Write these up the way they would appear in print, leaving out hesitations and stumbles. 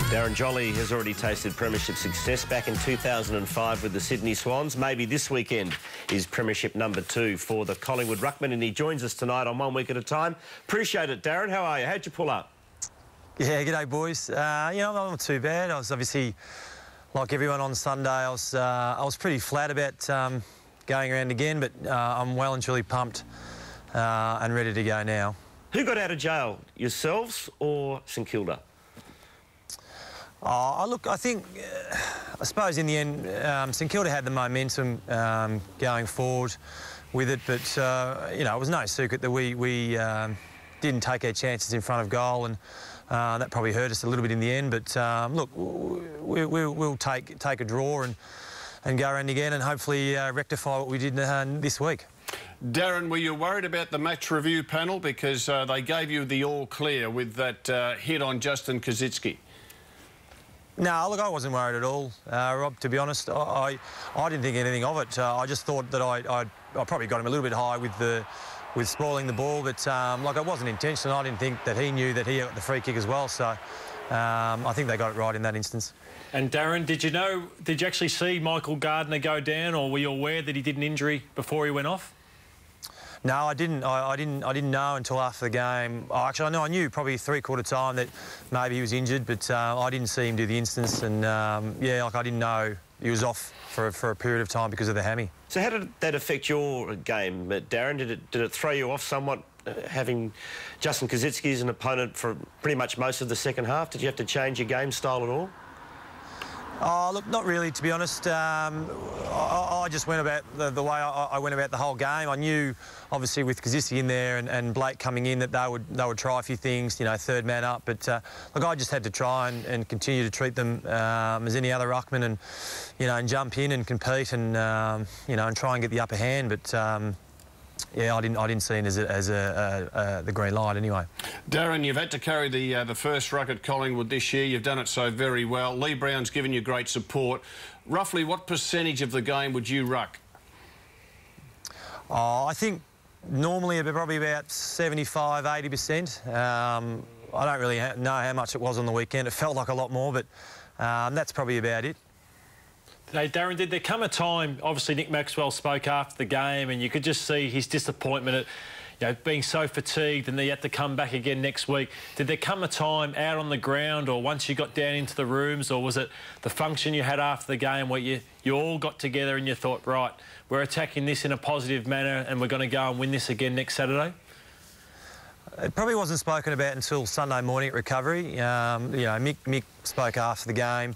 Darren Jolly has already tasted premiership success back in 2005 with the Sydney Swans. Maybe this weekend is premiership number 2 for the Collingwood Ruckman, and he joins us tonight on 1 Week at a Time. Appreciate it, Darren. How are you? How'd you pull up? Yeah, g'day, boys. Not too bad. I was obviously, like everyone on Sunday, I was pretty flat about going around again, but I'm well and truly pumped and ready to go now. Who got out of jail, yourselves or St Kilda? Look, I suppose in the end, St Kilda had the momentum going forward with it, but, it was no secret that we didn't take our chances in front of goal, and that probably hurt us a little bit in the end. But, look, we'll take a draw and go around again and hopefully rectify what we did this week. Darren, were you worried about the match review panel because they gave you the all clear with that hit on Justin Kosicki? No, look, I wasn't worried at all, Rob, to be honest. I didn't think anything of it. I just thought that I probably got him a little bit high with spoiling the ball, but it wasn't intentional. I didn't think that he knew that he got the free kick as well, so I think they got it right in that instance. And Darren, did you actually see Michael Gardner go down, or were you aware that he did an injury before he went off? No, I didn't. I didn't know until after the game. Actually, I knew probably three-quarter time that maybe he was injured, but I didn't see him do the instance, and I didn't know he was off for a period of time because of the hammy. So how did that affect your game, Darren? Did it throw you off somewhat, having Justin Kosicki as an opponent for pretty much most of the second half? Did you have to change your game style at all? Oh, look, not really, to be honest. I just went about the way I went about the whole game. I knew, obviously, with Kosicki in there and Blake coming in, that they would try a few things, third man up. But, look, I just had to try and continue to treat them as any other ruckman and jump in and compete and try and get the upper hand. But, yeah, I didn't see it as the green light anyway. Darren, you've had to carry the first ruck at Collingwood this year. You've done it so very well. Lee Brown's given you great support. Roughly what percentage of the game would you ruck? I think normally probably about 75, 80%. I don't really know how much it was on the weekend. It felt like a lot more, but that's probably about it. Hey, Darren, did there come a time, obviously Nick Maxwell spoke after the game and you could just see his disappointment at being so fatigued and he had to come back again next week. Did there come a time out on the ground or once you got down into the rooms, or was it the function you had after the game where you all got together and you thought, right, we're attacking this in a positive manner and we're going to go and win this again next Saturday? It probably wasn't spoken about until Sunday morning at recovery. Mick spoke after the game,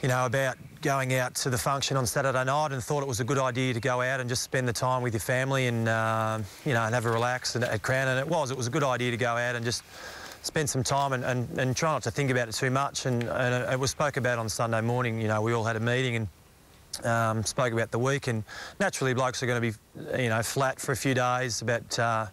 about going out to the function on Saturday night, and thought it was a good idea to go out and just spend the time with your family and, and have a relax at Crown. And it was a good idea to go out and just spend some time and try not to think about it too much. And it was spoke about on Sunday morning. We all had a meeting and spoke about the week. And naturally, blokes are going to be, flat for a few days about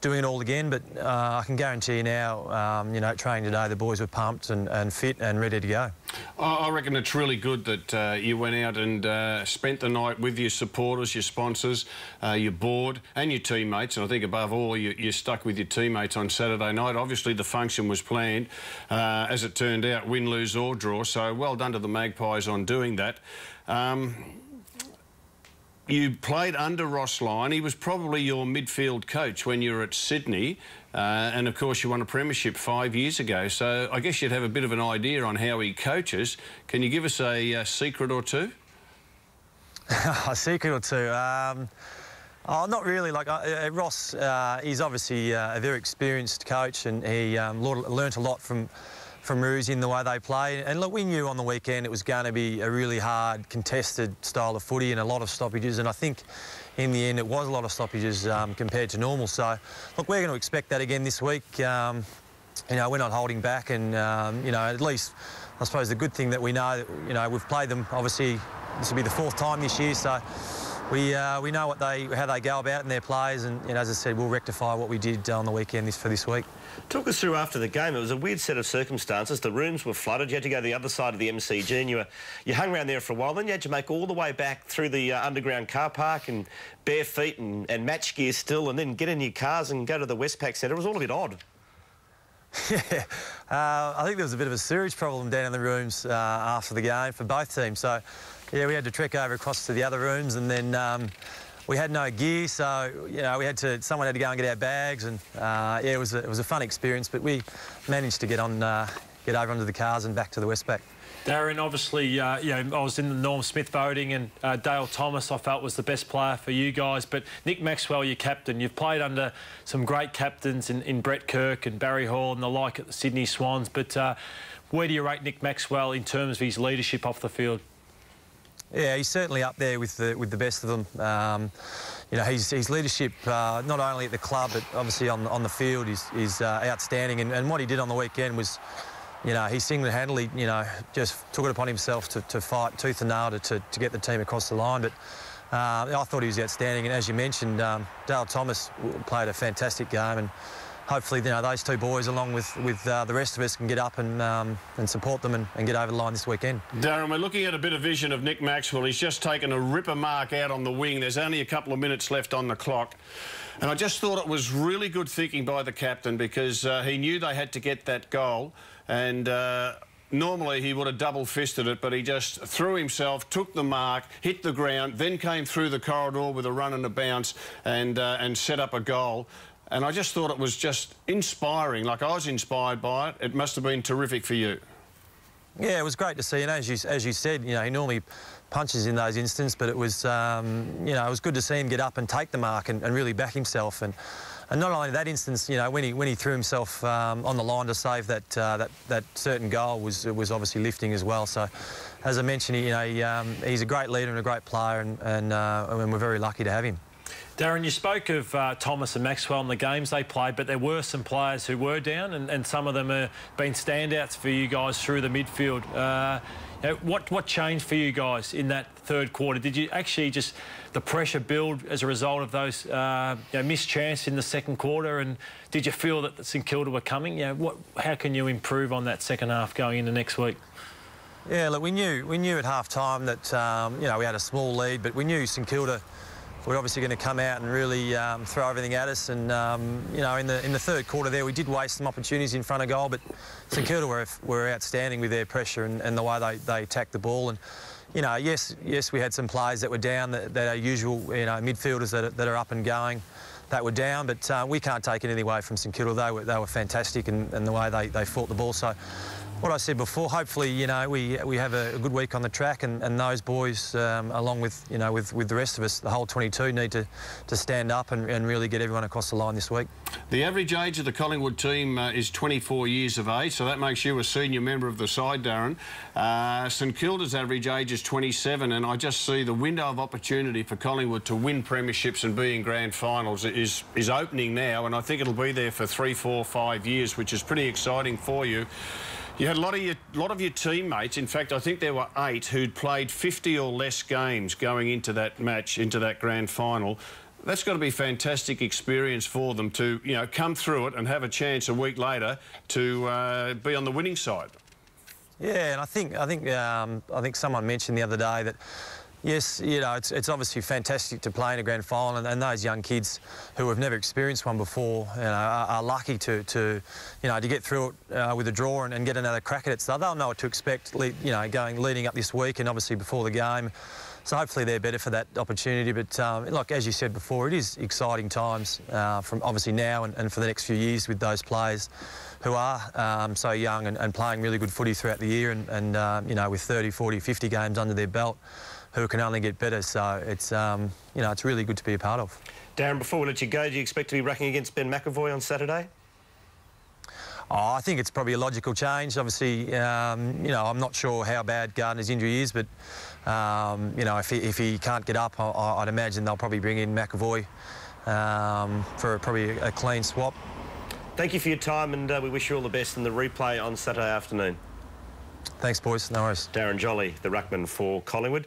doing it all again, but I can guarantee you now, training today, the boys were pumped and fit and ready to go. I reckon it's really good that you went out and spent the night with your supporters, your sponsors, your board and your teammates, and I think above all you stuck with your teammates on Saturday night. Obviously the function was planned, as it turned out, win, lose or draw, so well done to the Magpies on doing that. You played under Ross Lyon. He was probably your midfield coach when you were at Sydney. And, of course, you won a premiership 5 years ago. So I guess you'd have a bit of an idea on how he coaches. Can you give us a secret or two? A secret or two? Not really. Ross, he's obviously a very experienced coach, and he learnt a lot from Roos in the way they play. And look, we knew on the weekend it was going to be a really hard, contested style of footy and a lot of stoppages, and I think in the end it was a lot of stoppages compared to normal. So, look, we're going to expect that again this week. We're not holding back, and, at least I suppose the good thing that we know that, we've played them, obviously this will be the 4th time this year, so we know how they go about it in their plays, and as I said, we'll rectify what we did on the weekend for this week. Talk us through after the game. It was a weird set of circumstances. The rooms were flooded. You had to go to the other side of the MCG, and you hung around there for a while. Then you had to make all the way back through the underground car park and bare feet and match gear still, and then get in your cars and go to the Westpac Centre. It was all a bit odd. Yeah, I think there was a bit of a sewage problem down in the rooms after the game for both teams. So, yeah, we had to trek over across to the other rooms, and then we had no gear, so someone had to go and get our bags, and yeah, it was a fun experience. But we managed to get over onto the cars and back to the Westpac. Darren, obviously, I was in the Norm Smith voting, and Dale Thomas I felt was the best player for you guys. But Nick Maxwell, your captain, you've played under some great captains in Brett Kirk and Barry Hall and the like at the Sydney Swans. But where do you rate Nick Maxwell in terms of his leadership off the field? Yeah, he's certainly up there with the best of them. His leadership, not only at the club but obviously on the field, is outstanding. And what he did on the weekend was, he single-handedly, just took it upon himself to fight tooth and nail to get the team across the line. But I thought he was outstanding. And as you mentioned, Dale Thomas played a fantastic game, and hopefully, those two boys, along with the rest of us, can get up and support them and get over the line this weekend. Darren, we're looking at a bit of vision of Nick Maxwell. He's just taken a ripper mark out on the wing. There's only a couple of minutes left on the clock. And I just thought it was really good thinking by the captain, because he knew they had to get that goal. And normally he would have double-fisted it, but he just threw himself, took the mark, hit the ground, then came through the corridor with a run and a bounce and set up a goal. And I just thought it was just inspiring. Like, I was inspired by it. It must have been terrific for you. Yeah, it was great to see. And as you said, he normally punches in those instances, but it was, it was good to see him get up and take the mark and really back himself. And not only that instance, when he threw himself on the line to save that certain goal was obviously lifting as well. So, as I mentioned, he's a great leader and a great player, and we're very lucky to have him. Darren, you spoke of Thomas and Maxwell and the games they played, but there were some players who were down, and some of them have been standouts for you guys through the midfield. What changed for you guys in that third quarter? Did you actually just the pressure build as a result of those missed chances in the second quarter, and did you feel that St Kilda were coming? How can you improve on that second half going into next week? Yeah, look, we knew at half time that we had a small lead, but we knew St Kilda were obviously going to come out and really throw everything at us. And in the third quarter there, we did waste some opportunities in front of goal, but St Kilda were outstanding with their pressure and the way they attacked the ball. And yes, we had some players that were down that are usual midfielders that are up and going that were down, but we can't take anything away from St Kilda. They were fantastic in the way they fought the ball. So, what I said before, hopefully, we have a good week on the track, and those boys, along with the rest of us, the whole 22, need to stand up and really get everyone across the line this week. The average age of the Collingwood team is 24 years of age, so that makes you a senior member of the side, Darren. St Kilda's average age is 27, and I just see the window of opportunity for Collingwood to win premierships and be in grand finals is opening now, and I think it'll be there for 3, 4, 5 years, which is pretty exciting for you. You had a lot of your teammates, in fact, I think there were 8 who'd played 50 or less games going into that match, into that grand final. That's got to be a fantastic experience for them to, come through it and have a chance a week later to be on the winning side. Yeah, and I think someone mentioned the other day that, yes, it's obviously fantastic to play in a grand final, and those young kids who have never experienced one before, are lucky to get through it with a draw and get another crack at it. So they'll know what to expect, leading up this week and obviously before the game. So hopefully they're better for that opportunity. But like as you said before, it is exciting times from obviously now and for the next few years with those players who are so young and playing really good footy throughout the year, and with 30, 40, 50 games under their belt, who can only get better. So it's it's really good to be a part of. Darren, before we let you go, do you expect to be racking against Ben McAvoy on Saturday? Oh, I think it's probably a logical change. Obviously, I'm not sure how bad Gardner's injury is, but if he can't get up, I'd imagine they'll probably bring in McAvoy for probably a clean swap. Thank you for your time, and we wish you all the best in the replay on Saturday afternoon. Thanks, boys. No worries. Darren Jolly, the ruckman for Collingwood.